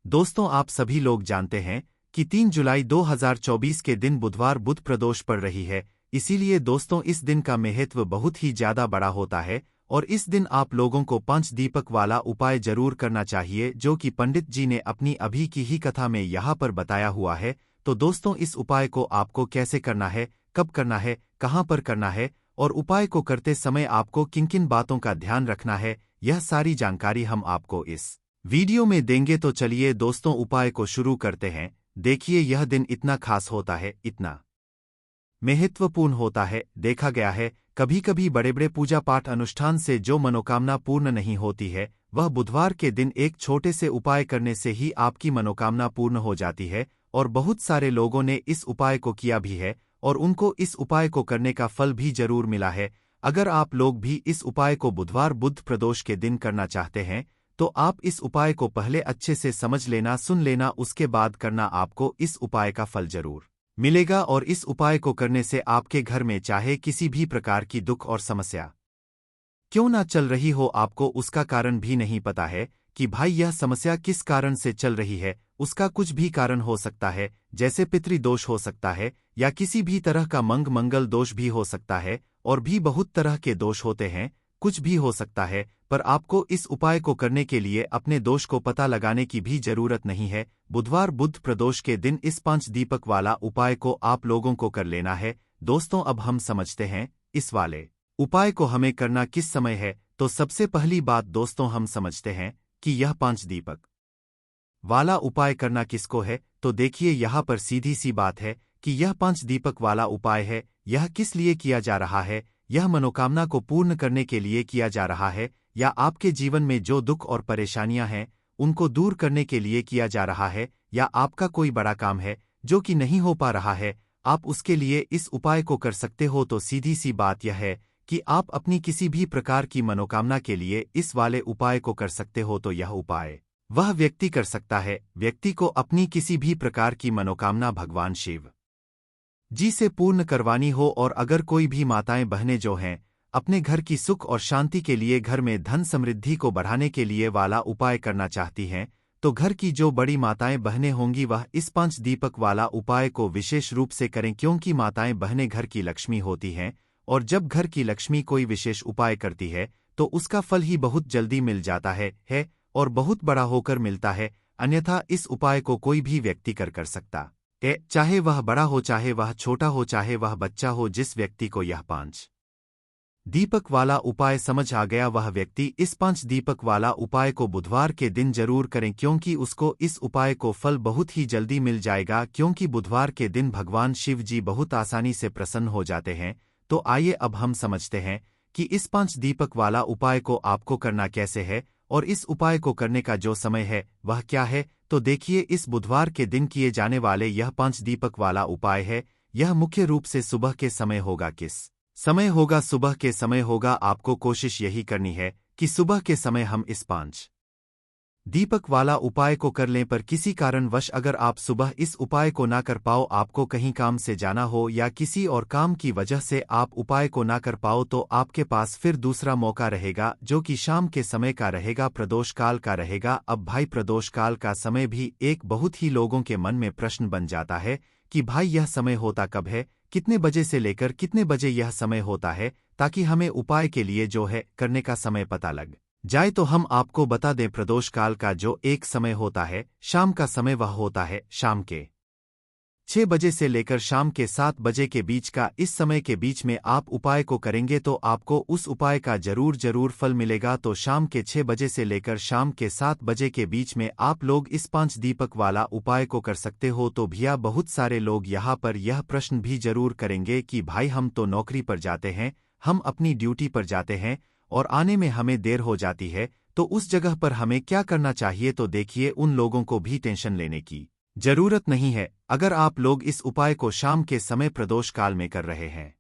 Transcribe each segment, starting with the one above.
दोस्तों, आप सभी लोग जानते हैं कि 3 जुलाई 2024 के दिन बुधवार बुध प्रदोष पड़ रही है। इसीलिए दोस्तों, इस दिन का महत्व बहुत ही ज्यादा बड़ा होता है और इस दिन आप लोगों को 5 दीपक वाला उपाय जरूर करना चाहिए, जो कि पंडित जी ने अपनी अभी की ही कथा में यहाँ पर बताया हुआ है। तो दोस्तों, इस उपाय को आपको कैसे करना है, कब करना है, कहाँ पर करना है और उपाय को करते समय आपको किन किन बातों का ध्यान रखना है, यह सारी जानकारी हम आपको इस वीडियो में देंगे। तो चलिए दोस्तों, उपाय को शुरू करते हैं। देखिए, यह दिन इतना खास होता है, इतना महत्वपूर्ण होता है। देखा गया है कभी कभी बड़े बड़े पूजा पाठ अनुष्ठान से जो मनोकामना पूर्ण नहीं होती है, वह बुधवार के दिन एक छोटे से उपाय करने से ही आपकी मनोकामना पूर्ण हो जाती है। और बहुत सारे लोगों ने इस उपाय को किया भी है और उनको इस उपाय को करने का फल भी जरूर मिला है। अगर आप लोग भी इस उपाय को बुधवार बुध प्रदोष के दिन करना चाहते हैं, तो आप इस उपाय को पहले अच्छे से समझ लेना, सुन लेना, उसके बाद करना। आपको इस उपाय का फल जरूर मिलेगा और इस उपाय को करने से आपके घर में चाहे किसी भी प्रकार की दुख और समस्या क्यों ना चल रही हो, आपको उसका कारण भी नहीं पता है कि भाई यह समस्या किस कारण से चल रही है। उसका कुछ भी कारण हो सकता है, जैसे पितृदोष हो सकता है या किसी भी तरह का मंगल दोष भी हो सकता है और भी बहुत तरह के दोष होते हैं, कुछ भी हो सकता है। पर आपको इस उपाय को करने के लिए अपने दोष को पता लगाने की भी जरूरत नहीं है। बुधवार बुध प्रदोष के दिन इस 5 दीपक वाला उपाय को आप लोगों को कर लेना है। दोस्तों, अब हम समझते हैं इस वाले उपाय को हमें करना किस समय है। तो सबसे पहली बात दोस्तों, हम समझते हैं कि यह 5 दीपक वाला उपाय करना किसको है। तो देखिए, यहाँ पर सीधी सी बात है कि यह 5 दीपक वाला उपाय है। यह किस लिए किया जा रहा है? यह मनोकामना को पूर्ण करने के लिए किया जा रहा है, या आपके जीवन में जो दुख और परेशानियां हैं उनको दूर करने के लिए किया जा रहा है, या आपका कोई बड़ा काम है जो कि नहीं हो पा रहा है, आप उसके लिए इस उपाय को कर सकते हो। तो सीधी सी बात यह है कि आप अपनी किसी भी प्रकार की मनोकामना के लिए इस वाले उपाय को कर सकते हो। तो यह उपाय वह व्यक्ति कर सकता है, व्यक्ति को अपनी किसी भी प्रकार की मनोकामना भगवान शिव जी से पूर्ण करवानी हो। और अगर कोई भी माताएं बहनें जो हैं अपने घर की सुख और शांति के लिए, घर में धन समृद्धि को बढ़ाने के लिए वाला उपाय करना चाहती हैं, तो घर की जो बड़ी माताएं बहनें होंगी वह इस 5 दीपक वाला उपाय को विशेष रूप से करें, क्योंकि माताएं बहनें घर की लक्ष्मी होती हैं और जब घर की लक्ष्मी कोई विशेष उपाय करती है तो उसका फल ही बहुत जल्दी मिल जाता है और बहुत बड़ा होकर मिलता है। अन्यथा इस उपाय को कोई भी व्यक्ति कर सकता है, चाहे वह बड़ा हो, चाहे वह छोटा हो, चाहे वह बच्चा हो। जिस व्यक्ति को यह 5 दीपक वाला उपाय समझ आ गया, वह व्यक्ति इस 5 दीपक वाला उपाय को बुधवार के दिन जरूर करें, क्योंकि उसको इस उपाय को फल बहुत ही जल्दी मिल जाएगा। क्योंकि बुधवार के दिन भगवान शिव जी बहुत आसानी से प्रसन्न हो जाते हैं। तो आइए अब हम समझते हैं कि इस 5 दीपक वाला उपाय को आपको करना कैसे है और इस उपाय को करने का जो समय है वह क्या है। तो देखिए, इस बुधवार के दिन किए जाने वाले यह 5 दीपक वाला उपाय है। यह मुख्य रूप से सुबह के समय होगा। किस समय होगा? सुबह के समय होगा। आपको कोशिश यही करनी है कि सुबह के समय हम इस 5 दीपक वाला उपाय को कर लें। पर किसी कारणवश अगर आप सुबह इस उपाय को ना कर पाओ, आपको कहीं काम से जाना हो या किसी और काम की वजह से आप उपाय को ना कर पाओ, तो आपके पास फिर दूसरा मौका रहेगा, जो कि शाम के समय का रहेगा, प्रदोष काल का रहेगा। अब भाई, प्रदोष काल का समय भी एक बहुत ही लोगों के मन में प्रश्न बन जाता है कि भाई यह समय होता कब है, कितने बजे से लेकर कितने बजे यह समय होता है, ताकि हमें उपाय के लिए जो है करने का समय पता लग जाए। तो हम आपको बता दें, प्रदोष काल का जो एक समय होता है, शाम का समय, वह होता है शाम के 6 बजे से लेकर शाम के 7 बजे के बीच का। इस समय के बीच में आप उपाय को करेंगे तो आपको उस उपाय का जरूर फल मिलेगा। तो शाम के 6 बजे से लेकर शाम के 7 बजे के बीच में आप लोग इस 5 दीपक वाला उपाय को कर सकते हो। तो भैया, बहुत सारे लोग यहाँ पर यह प्रश्न भी जरूर करेंगे कि भाई, हम तो नौकरी पर जाते हैं, हम अपनी ड्यूटी पर जाते हैं और आने में हमें देर हो जाती है, तो उस जगह पर हमें क्या करना चाहिए। तो देखिए, उन लोगों को भी टेंशन लेने की जरूरत नहीं है। अगर आप लोग इस उपाय को शाम के समय प्रदोष काल में कर रहे हैं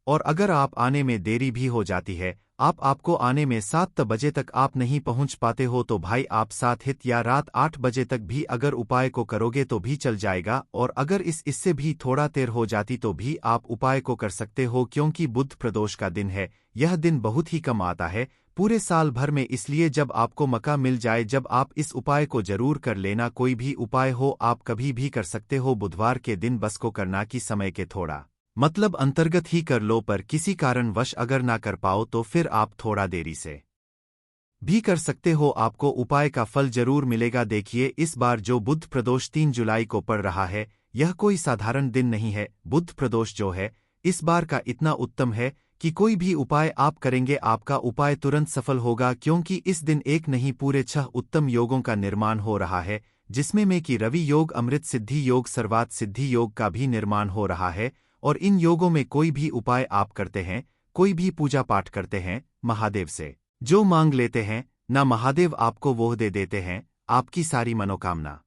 और अगर आप आने में देरी भी हो जाती है, आपको आने में 7 बजे तक आप नहीं पहुंच पाते हो, तो भाई आप 7 हित या रात 8 बजे तक भी अगर उपाय को करोगे तो भी चल जाएगा। और अगर इससे भी थोड़ा देर हो जाती तो भी आप उपाय को कर सकते हो, क्योंकि बुध प्रदोष का दिन है। यह दिन बहुत ही कम आता है, पूरे साल भर में, इसलिए जब आपको मौका मिल जाए जब आप इस उपाय को जरूर कर लेना। कोई भी उपाय हो आप कभी भी कर सकते हो, बुधवार के दिन बस को करना कि समय के थोड़ा मतलब अंतर्गत ही कर लो, पर किसी कारणवश अगर ना कर पाओ तो फिर आप थोड़ा देरी से भी कर सकते हो, आपको उपाय का फल जरूर मिलेगा। देखिए, इस बार जो बुध प्रदोष 3 जुलाई को पड़ रहा है, यह कोई साधारण दिन नहीं है। बुध प्रदोष जो है इस बार का इतना उत्तम है कि कोई भी उपाय आप करेंगे आपका उपाय तुरंत सफल होगा, क्योंकि इस दिन एक नहीं पूरे 6 उत्तम योगों का निर्माण हो रहा है, जिसमें में कि रवि योग, अमृत सिद्धि योग, सर्वात सिद्धि योग का भी निर्माण हो रहा है। और इन योगों में कोई भी उपाय आप करते हैं, कोई भी पूजा पाठ करते हैं, महादेव से जो मांग लेते हैं ना, महादेव आपको वो दे देते हैं, आपकी सारी मनोकामना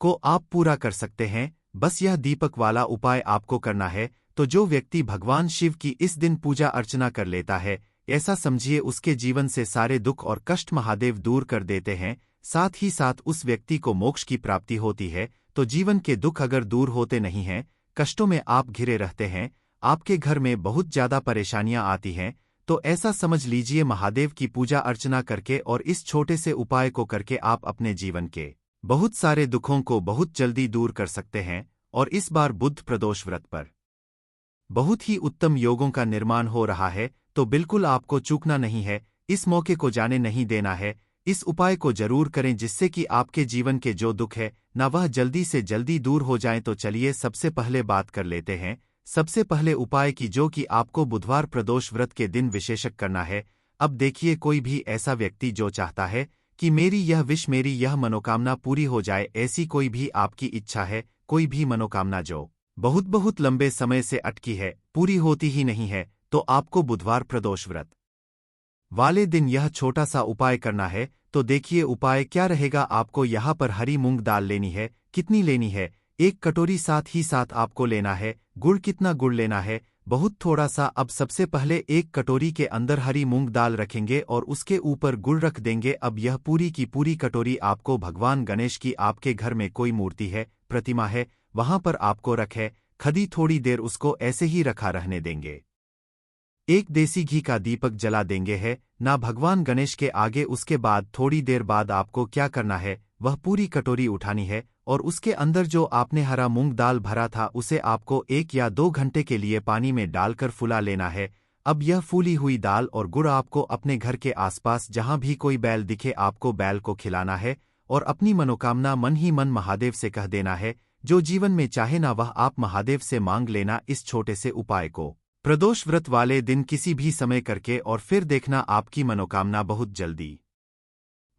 को आप पूरा कर सकते हैं। बस यह दीपक वाला उपाय आपको करना है। तो जो व्यक्ति भगवान शिव की इस दिन पूजा अर्चना कर लेता है, ऐसा समझिए उसके जीवन से सारे दुख और कष्ट महादेव दूर कर देते हैं, साथ ही साथ उस व्यक्ति को मोक्ष की प्राप्ति होती है। तो जीवन के दुख अगर दूर होते नहीं हैं, कष्टों में आप घिरे रहते हैं, आपके घर में बहुत ज्यादा परेशानियां आती हैं, तो ऐसा समझ लीजिए महादेव की पूजा अर्चना करके और इस छोटे से उपाय को करके आप अपने जीवन के बहुत सारे दुखों को बहुत जल्दी दूर कर सकते हैं। और इस बार बुध प्रदोष व्रत पर बहुत ही उत्तम योगों का निर्माण हो रहा है, तो बिल्कुल आपको चूकना नहीं है, इस मौके को जाने नहीं देना है। इस उपाय को जरूर करें जिससे कि आपके जीवन के जो दुख है ना वह जल्दी से जल्दी दूर हो जाएं। तो चलिए सबसे पहले बात कर लेते हैं सबसे पहले उपाय की, जो कि आपको बुधवार प्रदोष व्रत के दिन विशेषक करना है। अब देखिए, कोई भी ऐसा व्यक्ति जो चाहता है कि मेरी यह विश, मेरी यह मनोकामना पूरी हो जाए, ऐसी कोई भी आपकी इच्छा है, कोई भी मनोकामना जो बहुत बहुत लंबे समय से अटकी है, पूरी होती ही नहीं है, तो आपको बुधवार प्रदोष व्रत वाले दिन यह छोटा सा उपाय करना है। तो देखिए उपाय क्या रहेगा। आपको यहाँ पर हरी मूंग दाल लेनी है। कितनी लेनी है? 1 कटोरी, साथ ही साथ आपको लेना है गुड़। कितना गुड़ लेना है? बहुत थोड़ा सा। अब सबसे पहले 1 कटोरी के अंदर हरी मूंग दाल रखेंगे और उसके ऊपर गुड़ रख देंगे। अब यह पूरी की पूरी कटोरी आपको भगवान गणेश की, आपके घर में कोई मूर्ति है, प्रतिमा है, वहां पर आपको रखे खदी थोड़ी देर उसको ऐसे ही रखा रहने देंगे। 1 देसी घी का दीपक जला देंगे है ना भगवान गणेश के आगे। उसके बाद थोड़ी देर बाद आपको क्या करना है, वह पूरी कटोरी उठानी है और उसके अंदर जो आपने हरा मूंग दाल भरा था उसे आपको 1 या 2 घंटे के लिए पानी में डालकर फुला लेना है। अब यह फूली हुई दाल और गुड़ आपको अपने घर के आसपास जहां भी कोई बैल दिखे आपको बैल को खिलाना है और अपनी मनोकामना मन ही मन महादेव से कह देना है। जो जीवन में चाहे ना वह आप महादेव से मांग लेना। इस छोटे से उपाय को प्रदोष व्रत वाले दिन किसी भी समय करके और फिर देखना आपकी मनोकामना बहुत जल्दी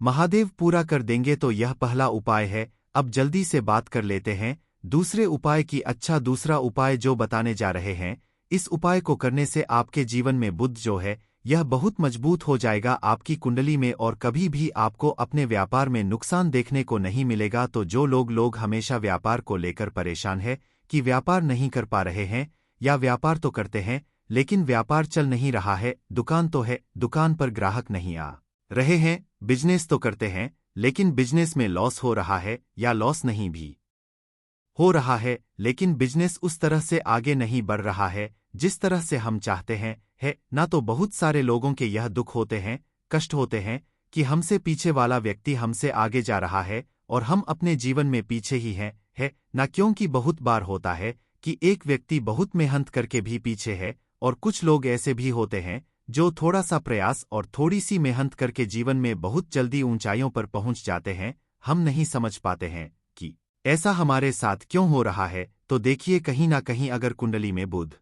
महादेव पूरा कर देंगे। तो यह पहला उपाय है। अब जल्दी से बात कर लेते हैं दूसरे उपाय की। अच्छा, दूसरा उपाय जो बताने जा रहे हैं, इस उपाय को करने से आपके जीवन में बुध जो है यह बहुत मजबूत हो जाएगा आपकी कुंडली में, और कभी भी आपको अपने व्यापार में नुकसान देखने को नहीं मिलेगा। तो जो लोग हमेशा व्यापार को लेकर परेशान है कि व्यापार नहीं कर पा रहे हैं, या व्यापार तो करते हैं लेकिन व्यापार चल नहीं रहा है, दुकान तो है, दुकान पर ग्राहक नहीं आ रहे हैं, बिजनेस तो करते हैं लेकिन बिजनेस में लॉस हो रहा है, या लॉस नहीं भी हो रहा है, लेकिन बिजनेस उस तरह से आगे नहीं बढ़ रहा है जिस तरह से हम चाहते हैं, है ना। तो बहुत सारे लोगों के यह दुख होते हैं, कष्ट होते हैं कि हमसे पीछे वाला व्यक्ति हमसे आगे जा रहा है और हम अपने जीवन में पीछे ही हैं, है ना। क्योंकि बहुत बार होता है कि एक व्यक्ति बहुत मेहनत करके भी पीछे है, और कुछ लोग ऐसे भी होते हैं जो थोड़ा सा प्रयास और थोड़ी सी मेहनत करके जीवन में बहुत जल्दी ऊंचाइयों पर पहुंच जाते हैं। हम नहीं समझ पाते हैं कि ऐसा हमारे साथ क्यों हो रहा है। तो देखिए, कहीं ना कहीं अगर कुंडली में बुध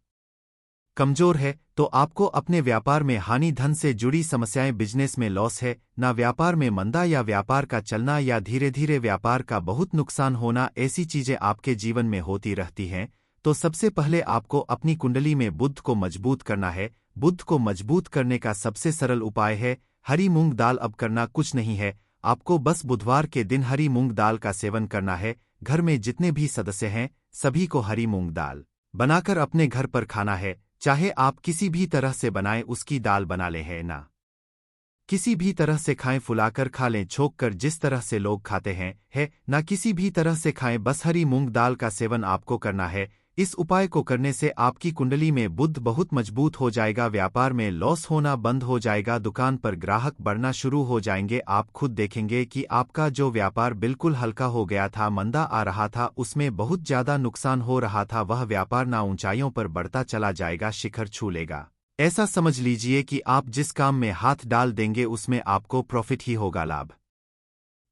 कमजोर है तो आपको अपने व्यापार में हानि, धन से जुड़ी समस्याएं, बिजनेस में लॉस है ना, व्यापार में मंदा या व्यापार का चलना या धीरे धीरे व्यापार का बहुत नुकसान होना, ऐसी चीजें आपके जीवन में होती रहती हैं। तो सबसे पहले आपको अपनी कुंडली में बुध को मजबूत करना है। बुध को मजबूत करने का सबसे सरल उपाय है हरी मूंग दाल। अब करना कुछ नहीं है, आपको बस बुधवार के दिन हरी मूंग दाल का सेवन करना है। घर में जितने भी सदस्य हैं सभी को हरी मूंग दाल बनाकर अपने घर पर खाना है। चाहे आप किसी भी तरह से बनाएं, उसकी दाल बना लें, है ना, किसी भी तरह से खाएं, फुलाकर खा लें, छोक कर, जिस तरह से लोग खाते हैं, है ना, किसी भी तरह से खाएं, बस हरी मूंग दाल का सेवन आपको करना है। इस उपाय को करने से आपकी कुंडली में बुध बहुत मजबूत हो जाएगा, व्यापार में लॉस होना बंद हो जाएगा, दुकान पर ग्राहक बढ़ना शुरू हो जाएंगे। आप खुद देखेंगे कि आपका जो व्यापार बिल्कुल हल्का हो गया था, मंदा आ रहा था, उसमें बहुत ज्यादा नुकसान हो रहा था, वह व्यापार ना ऊंचाइयों पर बढ़ता चला जाएगा, शिखर छू लेगा। ऐसा समझ लीजिए कि आप जिस काम में हाथ डाल देंगे उसमें आपको प्रॉफिट ही होगा, लाभ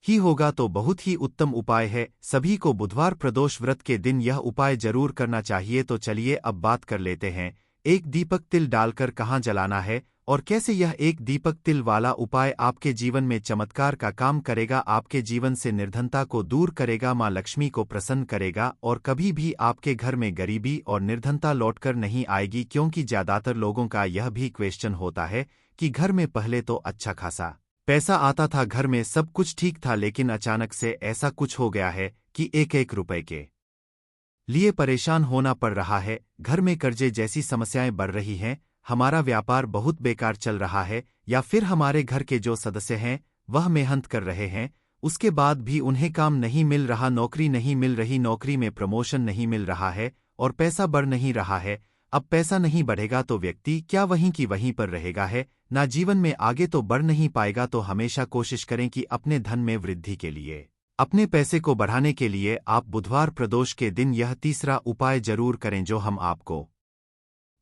ही होगा। तो बहुत ही उत्तम उपाय है। सभी को बुधवार प्रदोष व्रत के दिन यह उपाय जरूर करना चाहिए। तो चलिए अब बात कर लेते हैं, एक दीपक तिल डालकर कहाँ जलाना है और कैसे यह एक दीपक तिल वाला उपाय आपके जीवन में चमत्कार का काम करेगा, आपके जीवन से निर्धनता को दूर करेगा, मां लक्ष्मी को प्रसन्न करेगा और कभी भी आपके घर में गरीबी और निर्धनता लौटकर नहीं आएगी। क्योंकि ज्यादातर लोगों का यह भी क्वेश्चन होता है कि घर में पहले तो अच्छा खासा पैसा आता था, घर में सब कुछ ठीक था, लेकिन अचानक से ऐसा कुछ हो गया है कि एक एक रुपए के लिए परेशान होना पड़ रहा है, घर में कर्जे जैसी समस्याएं बढ़ रही हैं, हमारा व्यापार बहुत बेकार चल रहा है, या फिर हमारे घर के जो सदस्य हैं वह मेहनत कर रहे हैं, उसके बाद भी उन्हें काम नहीं मिल रहा, नौकरी नहीं मिल रही, नौकरी में प्रमोशन नहीं मिल रहा है और पैसा बढ़ नहीं रहा है। अब पैसा नहीं बढ़ेगा तो व्यक्ति क्या वहीं की वहीं पर रहेगा है ना, जीवन में आगे तो बढ़ नहीं पाएगा। तो हमेशा कोशिश करें कि अपने धन में वृद्धि के लिए, अपने पैसे को बढ़ाने के लिए आप बुधवार प्रदोष के दिन यह तीसरा उपाय जरूर करें जो हम आपको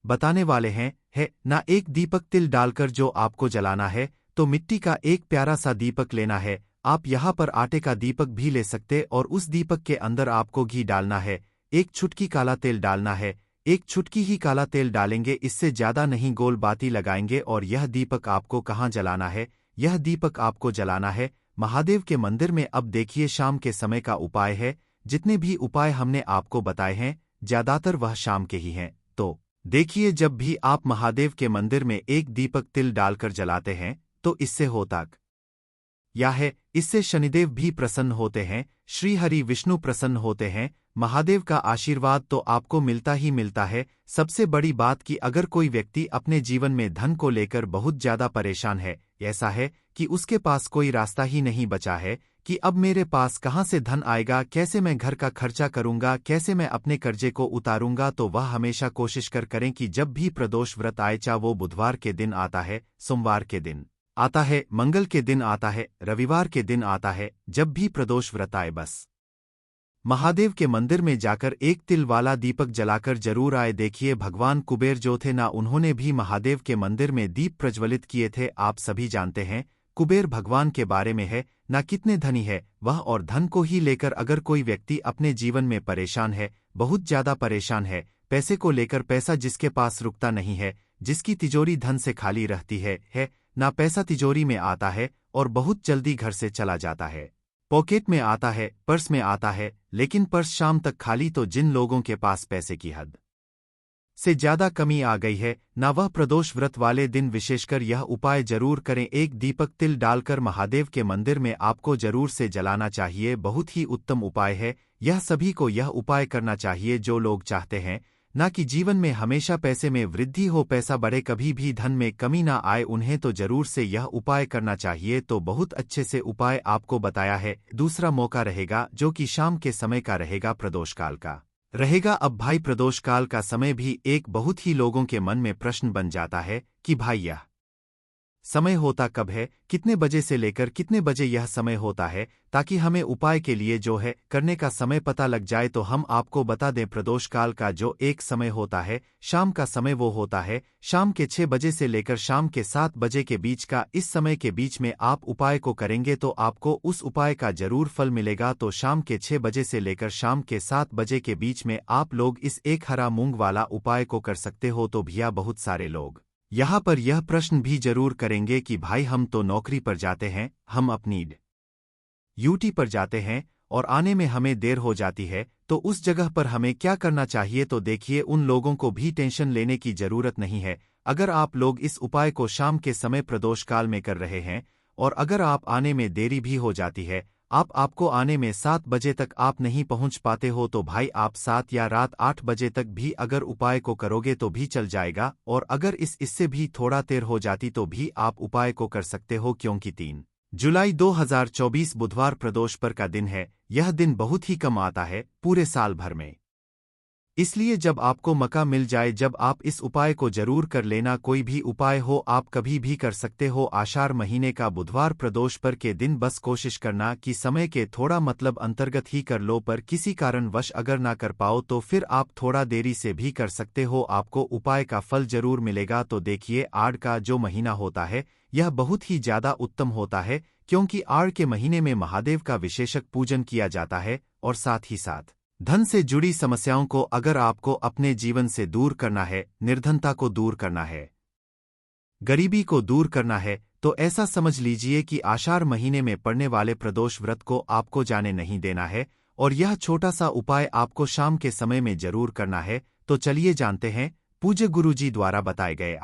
बताने वाले हैं, है ना। एक दीपक तिल डालकर जो आपको जलाना है, तो मिट्टी का एक प्यारा सा दीपक लेना है। आप यहाँ पर आटे का दीपक भी ले सकते और उस दीपक के अंदर आपको घी डालना है, एक चुटकी काला तेल डालना है, एक चुटकी ही काला तेल डालेंगे, इससे ज्यादा नहीं, गोल बाती लगाएंगे। और यह दीपक आपको कहाँ जलाना है, यह दीपक आपको जलाना है महादेव के मंदिर में। अब देखिए शाम के समय का उपाय है, जितने भी उपाय हमने आपको बताए हैं ज्यादातर वह शाम के ही हैं। तो देखिए जब भी आप महादेव के मंदिर में एक दीपक तिल डालकर जलाते हैं तो इससे होता या है, इससे शनिदेव भी प्रसन्न होते हैं, श्री हरि विष्णु प्रसन्न होते हैं, महादेव का आशीर्वाद तो आपको मिलता ही मिलता है। सबसे बड़ी बात कि अगर कोई व्यक्ति अपने जीवन में धन को लेकर बहुत ज्यादा परेशान है, ऐसा है कि उसके पास कोई रास्ता ही नहीं बचा है कि अब मेरे पास कहाँ से धन आएगा, कैसे मैं घर का खर्चा करूंगा, कैसे मैं अपने कर्जे को उतारूंगा, तो वह हमेशा कोशिश करें कि जब भी प्रदोष व्रत आए, चाहे वो बुधवार के दिन आता है, सोमवार के दिन आता है, मंगल के दिन आता है, रविवार के दिन आता है, जब भी प्रदोष व्रत आए बस महादेव के मंदिर में जाकर एक तिल वाला दीपक जलाकर जरूर आए। देखिए भगवान कुबेर जो थे ना, उन्होंने भी महादेव के मंदिर में दीप प्रज्वलित किए थे। आप सभी जानते हैं कुबेर भगवान के बारे में है ना, कितने धनी है वह, और धन को ही लेकर अगर कोई व्यक्ति अपने जीवन में परेशान है, बहुत ज्यादा परेशान है, पैसे को लेकर, पैसा जिसके पास रुकता नहीं है, जिसकी तिजोरी धन से खाली रहती है ना, पैसा तिजोरी में आता है और बहुत जल्दी घर से चला जाता है, पॉकेट में आता है, पर्स में आता है, लेकिन पर्स शाम तक खाली। तो जिन लोगों के पास पैसे की हद से ज्यादा कमी आ गई है ना, वह प्रदोष व्रत वाले दिन विशेषकर यह उपाय जरूर करें, एक दीपक तिल डालकर महादेव के मंदिर में आपको जरूर से जलाना चाहिए। बहुत ही उत्तम उपाय है, यह सभी को यह उपाय करना चाहिए जो लोग चाहते हैं ना कि जीवन में हमेशा पैसे में वृद्धि हो, पैसा बढ़े, कभी भी धन में कमी ना आए, उन्हें तो जरूर से यह उपाय करना चाहिए। तो बहुत अच्छे से उपाय आपको बताया है। दूसरा मौका रहेगा जो कि शाम के समय का रहेगा, प्रदोष काल का रहेगा। अब भाई प्रदोष काल का समय भी एक बहुत ही लोगों के मन में प्रश्न बन जाता है कि भाई यह समय होता कब है, कितने बजे से लेकर कितने बजे यह समय होता है, ताकि हमें उपाय के लिए जो है करने का समय पता लग जाए। तो हम आपको बता दें, प्रदोष काल का जो एक समय होता है, शाम का समय, वो होता है शाम के 6 बजे से लेकर शाम के 7 बजे के बीच का। इस समय के बीच में आप उपाय को करेंगे तो आपको उस उपाय का जरूर फल मिलेगा। तो शाम के 6 बजे से लेकर शाम के 7 बजे के बीच में आप लोग इस एक हरा मूंग वाला उपाय को कर सकते हो। तो भैया बहुत सारे लोग यहाँ पर यह प्रश्न भी जरूर करेंगे कि भाई हम तो नौकरी पर जाते हैं, हम अपनी ड्यूटी पर जाते हैं और आने में हमें देर हो जाती है, तो उस जगह पर हमें क्या करना चाहिए। तो देखिए उन लोगों को भी टेंशन लेने की जरूरत नहीं है। अगर आप लोग इस उपाय को शाम के समय प्रदोष काल में कर रहे हैं और अगर आप आने में देरी भी हो जाती है, आपको आने में 7 बजे तक आप नहीं पहुंच पाते हो, तो भाई आप 7 या रात 8 बजे तक भी अगर उपाय को करोगे तो भी चल जाएगा। और अगर इससे भी थोड़ा देर हो जाती तो भी आप उपाय को कर सकते हो, क्योंकि 3 जुलाई 2024 बुधवार प्रदोष पर का दिन है। यह दिन बहुत ही कम आता है पूरे साल भर में। इसलिए जब आपको मौका मिल जाए जब आप इस उपाय को जरूर कर लेना। कोई भी उपाय हो आप कभी भी कर सकते हो। आषाढ़ महीने का बुधवार प्रदोष पर के दिन बस कोशिश करना कि समय के थोड़ा मतलब अंतर्गत ही कर लो, पर किसी कारणवश अगर ना कर पाओ तो फिर आप थोड़ा देरी से भी कर सकते हो, आपको उपाय का फल जरूर मिलेगा। तो देखिए, आड़ का जो महीना होता है यह बहुत ही ज्यादा उत्तम होता है, क्योंकि आड़ के महीने में महादेव का विशेषक पूजन किया जाता है और साथ ही साथ धन से जुड़ी समस्याओं को अगर आपको अपने जीवन से दूर करना है, निर्धनता को दूर करना है, गरीबी को दूर करना है, तो ऐसा समझ लीजिए कि आषाढ़ महीने में पड़ने वाले प्रदोष व्रत को आपको जाने नहीं देना है और यह छोटा सा उपाय आपको शाम के समय में जरूर करना है। तो चलिए जानते हैं पूज्य गुरुजी द्वारा बताए गए